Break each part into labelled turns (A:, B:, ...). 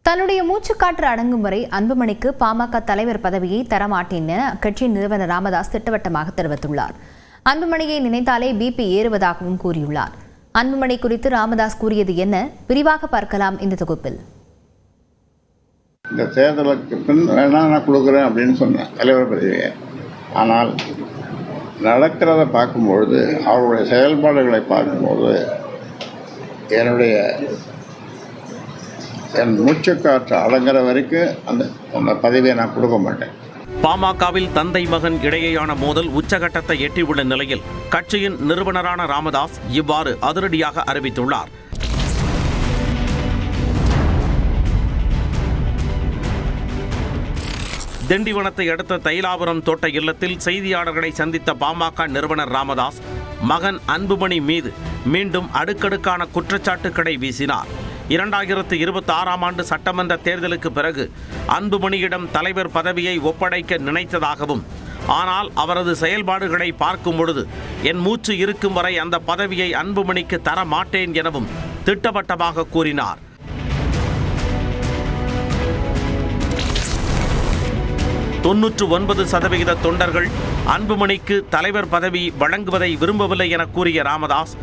A: தன்னுடைய மூச்சுக்காற்று அடங்கும் வரை அன்புமணிக்கு பாமக தலைவர் பதவியை தரமாட்டேன் என அக்கட்சியின் நிறுவனர் ராமதாஸ் திட்டவட்டமாக தெரிவித்துள்ளார். அன்புமணியை நினைத்தாலே பிபி ஏறுவதாகவும் கூறியுள்ளார். அன்புமணி குறித்து ராமதாஸ் கூறியது என்ன, விரிவாக பார்க்கலாம் இந்த தொகுப்பில்.
B: இந்த தேர்தலுக்கு பின் வேணா நான் கொடுக்குறேன் அப்படின்னு சொன்னேன் தலைவர் பதவியை. ஆனால் நடக்கிறத பார்க்கும்பொழுது, அவருடைய செயல்பாடுகளை பார்க்கும்போது என் மூச்சுக்காற்று அடங்குற வரைக்கும் அந்த பதவியை நான் கொடுக்க மாட்டேன்.
C: பாமகவில் தந்தை மகன் இடையேயான மோதல் உச்சகட்டத்தை எட்டியுள்ள நிலையில் கட்சியின் நிறுவனரான ராமதாஸ் இவ்வாறு அதிரடியாக அறிவித்துள்ளார். திண்டிவனத்தை அடுத்த தைலாபுரம் தோட்ட இல்லத்தில் செய்தியாளர்களை சந்தித்த பாமக நிறுவனர் ராமதாஸ் மகன் அன்புமணி மீது மீண்டும் அடுக்கடுக்கான குற்றச்சாட்டுக்களை வீசினார். 2026ஆம் ஆண்டு சட்டமன்ற தேர்தலுக்கு பிறகு அன்புமணியிடம் தலைவர் பதவியை ஒப்படைக்க நினைத்ததாகவும், ஆனால் அவரது செயல்பாடுகளை பார்க்கும் பொழுது என் மூச்சு இருக்கும் வரை அந்த பதவியை அன்புமணிக்கு தர மாட்டேன் எனவும் திட்டவட்டமாக கூறினார். "99% தொண்டர்கள் அன்புமணிக்கு தலைவர் பதவி வழங்குவதை விரும்பவில்லை என கூறிய ராமதாஸ்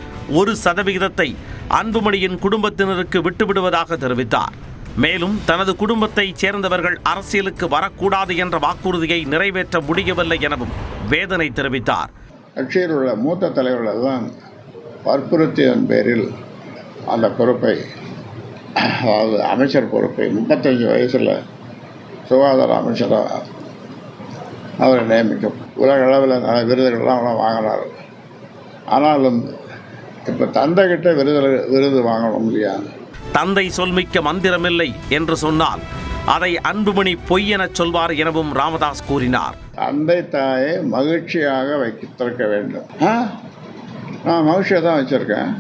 C: 1% அன்புமணியின் குடும்பத்தினருக்கு விட்டுவிடுவதாக தெரிவித்தார். மேலும் தனது குடும்பத்தைச் சேர்ந்தவர்கள் அரசியலுக்கு வரக்கூடாது என்ற வாக்குறுதியை நிறைவேற்ற முடியவில்லை எனவும் வேதனை தெரிவித்தார்.
B: கட்சியில் உள்ள மூத்த தலைவர்கள் தான் வற்புறுத்தியதன் பேரில் அந்த பொறுப்பை, அதாவது அமைச்சர் பொறுப்பை 35 வயசில் சுகாதார அமைச்சராக அவரை நியமிக்க உலக அளவில் நல்ல விருதுகள்லாம் அவெல்லாம் வாங்கினார். ஆனாலும் இப்போ தந்தைகிட்ட விருது வாங்கணும் இல்லையா?
C: தந்தை சொல்மிக்க மந்திரமில்லை என்று சொன்னால் அதை அன்புமணி பொய் என சொல்வார் எனவும் ராமதாஸ் கூறினார்.
B: தந்தை தாயை மகிழ்ச்சியாக வைத்திருக்க வேண்டும். நான் மகிழ்ச்சியாக தான் வச்சுருக்கேன்,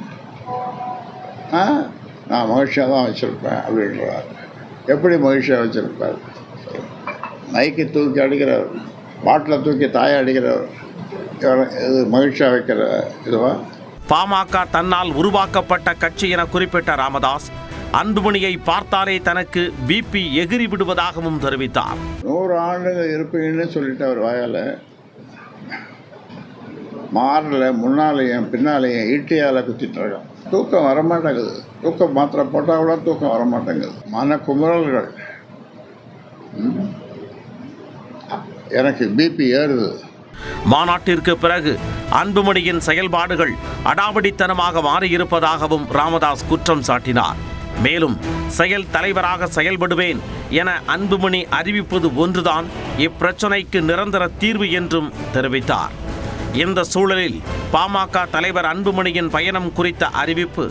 B: நான் மகிழ்ச்சியாக தான் வச்சுருப்பேன் அப்படின்றார். எப்படி மகிழ்ச்சியாக வச்சுருப்பார்? மைக்கு தூக்கி அடிக்கிறவர், பாட்டில் தூக்கி தாயை அடிக்கிறவர், இது மகிழ்ச்சியாக வைக்கிற இதுவா?
C: பாமக தன்னால் உருவாக்கப்பட்ட கட்சி என குறிப்பிட்ட ராமதாஸ் அன்புமணியை பார்த்தாலே தனக்கு பிபி எகிரி விடுவதாகவும் தெரிவித்தார்.
B: 100 ஆண்டுகள் இருப்பீங்கன்னு சொல்லிட்டு அவர் வாயால் மாறில் முன்னாலேயும் பின்னாலேயும் ஈட்டியால் குத்திட்டு இருக்கோம். தூக்கம் வரமாட்டேங்குது. தூக்கம் மாத்திரை போட்டால் கூட தூக்கம் வரமாட்டேங்குது. மன குமுறல்கள், எனக்கு பிபி ஏறுது.
C: மாநாட்டிற்கு பிறகு அன்புமணியின் செயல்பாடுகள் அடாவடித்தனமாக மாறியிருப்பதாகவும் ராமதாஸ் குற்றம் சாட்டினார். மேலும் செயல் தலைவராக செயல்படுவேன் என அன்புமணி அறிவிப்பது ஒன்றுதான் இப்பிரச்சனைக்கு நிரந்தர தீர்வு என்றும் தெரிவித்தார். இந்த சூழலில் பாமக தலைவர் அன்புமணியின் பயணம் குறித்த அறிவிப்பு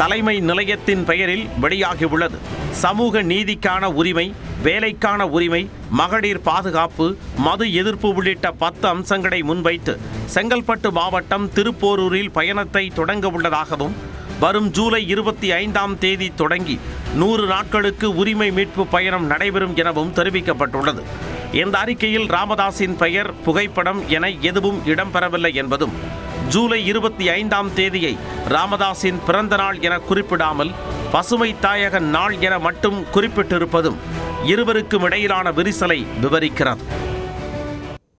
C: தலைமை நிலையத்தின் பெயரில் வெளியாகியுள்ளது. சமூக நீதிக்கான உரிமை, வேலைக்கான உரிமை, மகளிர் பாதுகாப்பு, மது எதிர்ப்பு உள்ளிட்ட 10 அம்சங்களை முன்வைத்து செங்கல்பட்டு மாவட்டம் திருப்போரூரில் பயணத்தை தொடங்க உள்ளதாகவும், வரும் ஜூலை 25ஆம் தேதி தொடங்கி 100 நாட்களுக்கு உரிமை மீட்பு பயணம் நடைபெறும் எனவும் தெரிவிக்கப்பட்டுள்ளது. இந்த அறிக்கையில் ராமதாஸின் பெயர், புகைப்படம் என எதுவும் இடம்பெறவில்லை என்பதும், ஜூலை 25ஆம் தேதியை ராமதாஸின் பிறந்த நாள் என குறிப்பிடாமல் பசுமை தாயக நாள் என மட்டும் குறிப்பிட்டிருப்பதும் இருவருக்கும் இடையிலான விரிசலை விவரிக்கிறது.